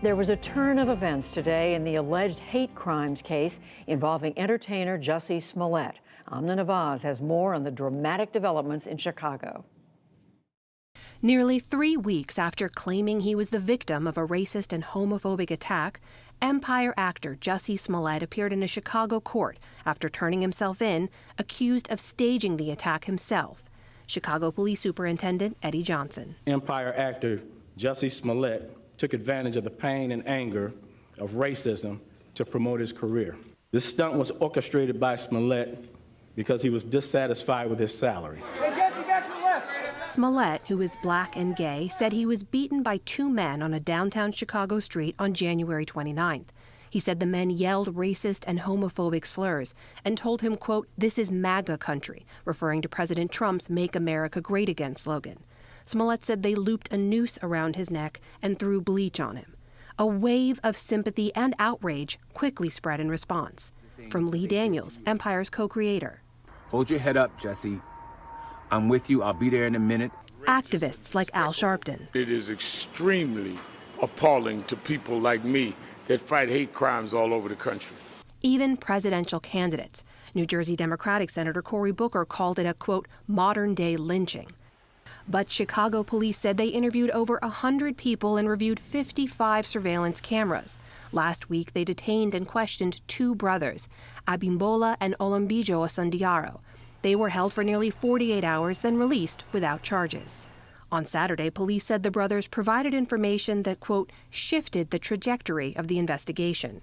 There was a turn of events today in the alleged hate crimes case involving entertainer Jussie Smollett. Amna Nawaz has more on the dramatic developments in Chicago. Nearly 3 weeks after claiming he was the victim of a racist and homophobic attack, Empire actor Jussie Smollett appeared in a Chicago court after turning himself in, accused of staging the attack himself. Chicago Police Superintendent Eddie Johnson. Empire actor Jussie Smollett took advantage of the pain and anger of racism to promote his career. This stunt was orchestrated by Smollett because he was dissatisfied with his salary. Hey, Jesse, back to the left. Smollett, who is black and gay, said he was beaten by 2 men on a downtown Chicago street on January 29th. He said the men yelled racist and homophobic slurs and told him, quote, "This is MAGA country," referring to President Trump's Make America Great Again slogan. Smollett said they looped a noose around his neck and threw bleach on him. A wave of sympathy and outrage quickly spread in response. From Lee Daniels, Empire's co-creator. Hold your head up, Jussie. I'm with you. I'll be there in a minute. Activists like Al Sharpton. It is extremely appalling to people like me that fight hate crimes all over the country. Even presidential candidates. New Jersey Democratic Senator Cory Booker called it a, quote, modern-day lynching. But Chicago police said they interviewed over 100 people and reviewed 55 surveillance cameras. Last week, they detained and questioned 2 brothers, Abimbola and Olumbijo Osundiaro. They were held for nearly 48 hours, then released without charges. On Saturday, police said the brothers provided information that, quote, shifted the trajectory of the investigation.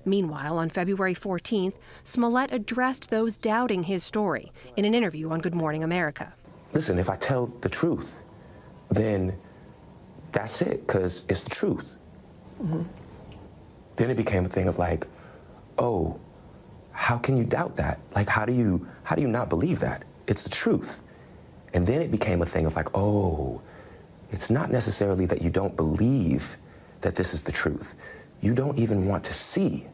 Meanwhile, on February 14th, Smollett addressed those doubting his story in an interview on Good Morning America. Listen, if I tell the truth, then that's it, because it's the truth. Mm-hmm. Then it became a thing of like, oh, how can you doubt that? Like, how do you not believe that? It's the truth. And then it became a thing of like, oh, it's not necessarily that you don't believe that this is the truth. You don't even want to see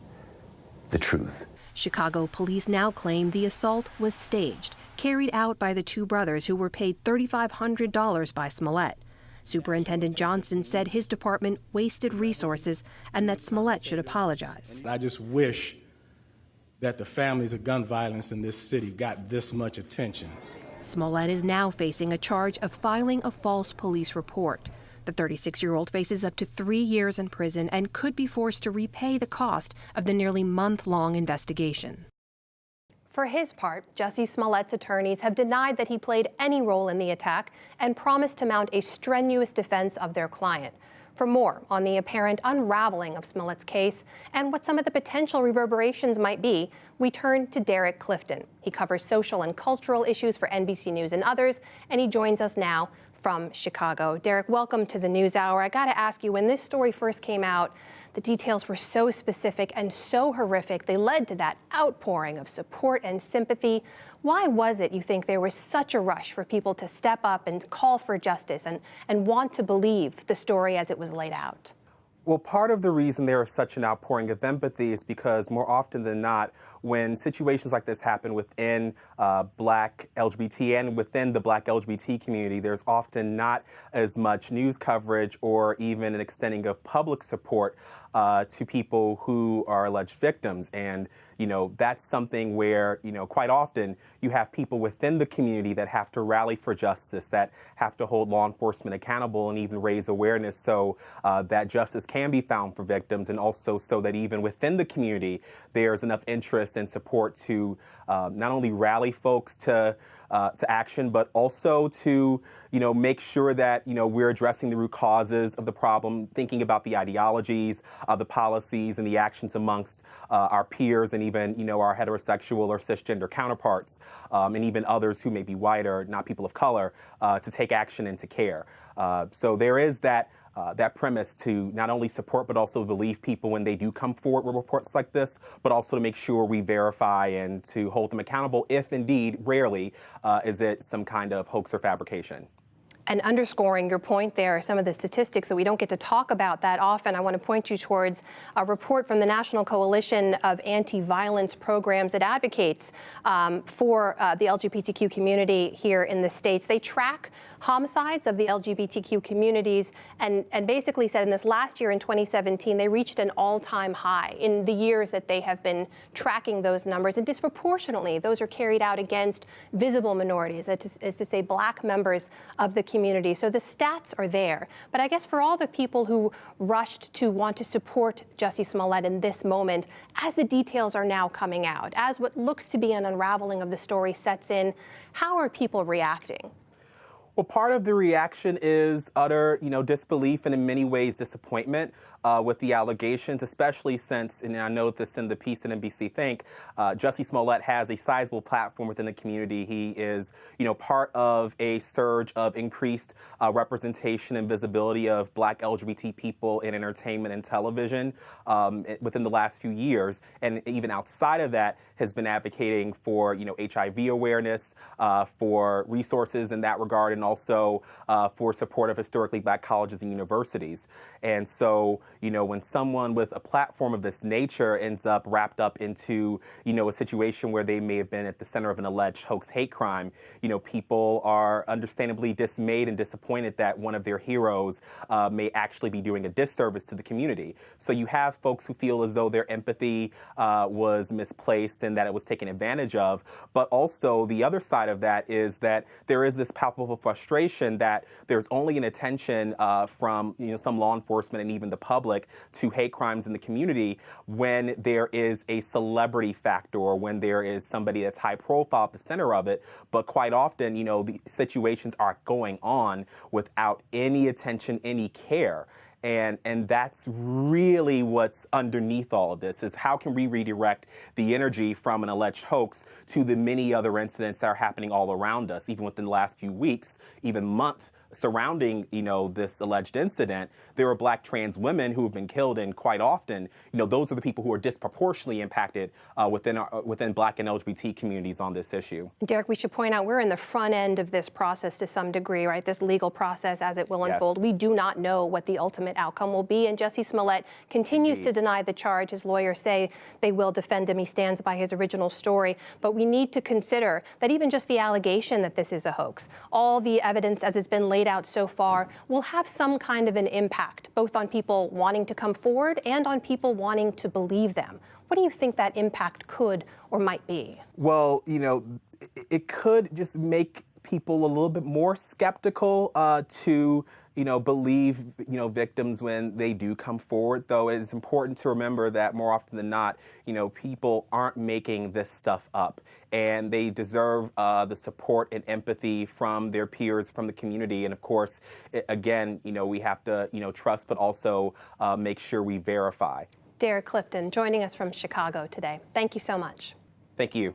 the truth. Chicago police now claim the assault was staged, carried out by the 2 brothers who were paid $3,500 by Smollett. Superintendent Johnson said his department wasted resources and that Smollett should apologize. I just wish that the families of gun violence in this city got this much attention. Smollett is now facing a charge of filing a false police report. The 36-year-old faces up to 3 years in prison and could be forced to repay the cost of the nearly month-long investigation. For his part, Jussie Smollett's attorneys have denied that he played any role in the attack and promised to mount a strenuous defense of their client. For more on the apparent unraveling of Smollett's case and what some of the potential reverberations might be, we turn to Derrick Clifton. He covers social and cultural issues for NBC News and others, and he joins us now from Chicago. Derrick, welcome to the NewsHour. I got to ask you, when this story first came out, the details were so specific and so horrific. They led to that outpouring of support and sympathy. Why was it, you think, there was such a rush for people to step up and call for justice and want to believe the story as it was laid out? Well, part of the reason there is such an outpouring of empathy is because more often than not, when situations like this happen within Black LGBT and within the Black LGBT community, there's often not as much news coverage or even an extending of public support to people who are alleged victims. And, you know, that's something where, you know, quite often you have people within the community that have to rally for justice, that have to hold law enforcement accountable and even raise awareness so that justice can be found for victims, and also so that even within the community there's enough interest and support to not only rally folks to action, but also to, you know, make sure that, you know, we're addressing the root causes of the problem, thinking about the ideologies, the policies, and the actions amongst our peers, and even, you know, our heterosexual or cisgender counterparts, and even others who may be white or not people of color, to take action and to care. So there is that premise to not only support but also believe people when they do come forward with reports like this, but also to make sure we verify and to hold them accountable if indeed, rarely, is it some kind of hoax or fabrication. And underscoring your point there, some of the statistics that we don't get to talk about that often, I want to point you towards a report from the National Coalition of Anti-Violence Programs that advocates for the LGBTQ community here in the States. They track homicides of the LGBTQ communities and basically said in this last year, in 2017, they reached an all-time high in the years that they have been tracking those numbers. And disproportionately, those are carried out against visible minorities, that is to say Black members of the community. So the stats are there. But I guess for all the people who rushed to want to support Jussie Smollett in this moment, as the details are now coming out, as what looks to be an unraveling of the story sets in, how are people reacting? Well, part of the reaction is utter, disbelief and in many ways disappointment with the allegations, especially since, and I note this in the piece at NBC Think, Jussie Smollett has a sizable platform within the community. He is, part of a surge of increased representation and visibility of Black LGBT people in entertainment and television within the last few years. And even outside of that, has been advocating for, HIV awareness, for resources in that regard, and also for support of historically Black colleges and universities. And so, when someone with a platform of this nature ends up wrapped up into, a situation where they may have been at the center of an alleged hoax hate crime, people are understandably dismayed and disappointed that one of their heroes may actually be doing a disservice to the community. So you have folks who feel as though their empathy was misplaced and that it was taken advantage of. But also the other side of that is that there is this palpable frustration that there's only an attention from some law enforcement and even the public to hate crimes in the community when there is a celebrity factor or when there is somebody that's high profile at the center of it. But quite often, the situations are going on without any attention, any care. And that's really what's underneath all of this, is how can we redirect the energy from an alleged hoax to the many other incidents that are happening all around us, even within the last few weeks, even month surrounding, this alleged incident. There are Black trans women who have been killed, and quite often, those are the people who are disproportionately impacted within Black and LGBT communities on this issue. Derrick, we should point out we're in the front end of this process to some degree, right? This legal process as it will unfold. We do not know what the ultimate outcome will be, and Jussie Smollett continues to deny the charge. His lawyers say they will defend him. He stands by his original story. But we need to consider that even just the allegation that this is a hoax, all the evidence as it's been laid out so far, will have some kind of an impact, both on people wanting to come forward and on people wanting to believe them. What do you think that impact could or might be? Well, it could just make people a little bit more skeptical to believe, victims when they do come forward, though it's important to remember that more often than not, people aren't making this stuff up, and they deserve the support and empathy from their peers, from the community. And of course, again, we have to, trust, but also make sure we verify. Derrick Clifton joining us from Chicago today. Thank you so much. Thank you.